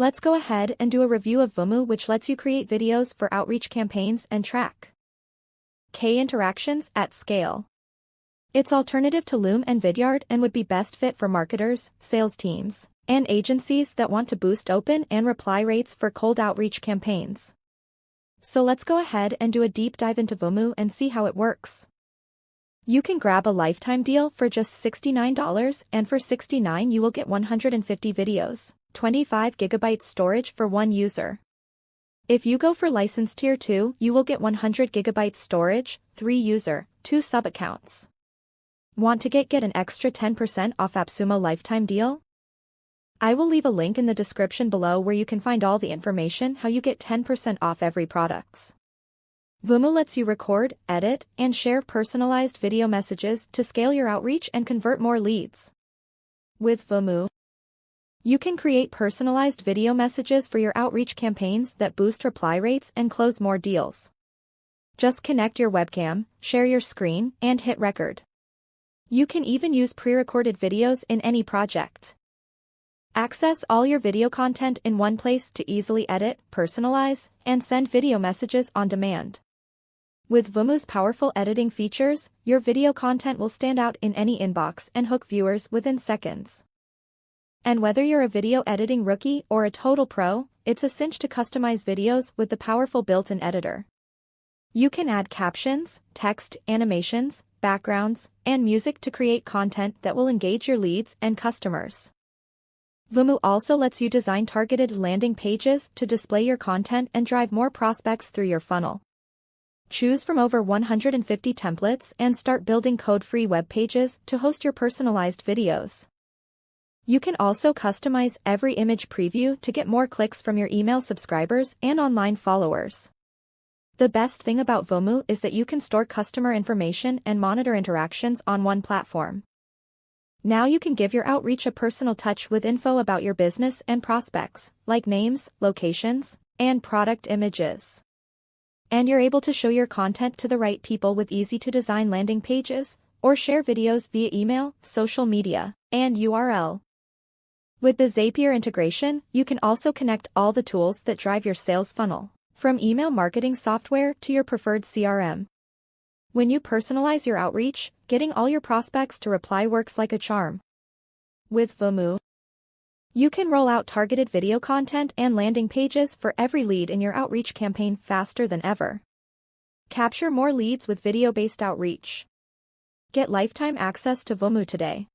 Let's go ahead and do a review of Vumu, which lets you create videos for outreach campaigns and track K interactions at scale. It's alternative to Loom and Vidyard and would be best fit for marketers, sales teams, and agencies that want to boost open and reply rates for cold outreach campaigns. So let's go ahead and do a deep dive into Vumu and see how it works. You can grab a lifetime deal for just $69, and for $69 you will get 150 videos, 25 GB storage for one user. If you go for license tier 2, you will get 100 GB storage, 3 user, 2 sub-accounts. Want to get an extra 10% off Appsumo lifetime deal? I will leave a link in the description below where you can find all the information how you get 10% off every products. Vumu lets you record, edit, and share personalized video messages to scale your outreach and convert more leads. With Vumu, you can create personalized video messages for your outreach campaigns that boost reply rates and close more deals. Just connect your webcam, share your screen, and hit record. You can even use pre-recorded videos in any project. Access all your video content in one place to easily edit, personalize, and send video messages on demand. With Vumu's powerful editing features, your video content will stand out in any inbox and hook viewers within seconds. And whether you're a video editing rookie or a total pro, it's a cinch to customize videos with the powerful built-in editor. You can add captions, text, animations, backgrounds, and music to create content that will engage your leads and customers. Vumu also lets you design targeted landing pages to display your content and drive more prospects through your funnel. Choose from over 150 templates and start building code-free web pages to host your personalized videos. You can also customize every image preview to get more clicks from your email subscribers and online followers. The best thing about Vumu is that you can store customer information and monitor interactions on one platform. Now you can give your outreach a personal touch with info about your business and prospects, like names, locations, and product images. And you're able to show your content to the right people with easy-to-design landing pages, or share videos via email, social media, and URL. With the Zapier integration, you can also connect all the tools that drive your sales funnel, from email marketing software to your preferred CRM. When you personalize your outreach, getting all your prospects to reply works like a charm. With Vumu, you can roll out targeted video content and landing pages for every lead in your outreach campaign faster than ever. Capture more leads with video-based outreach. Get lifetime access to Vumu today.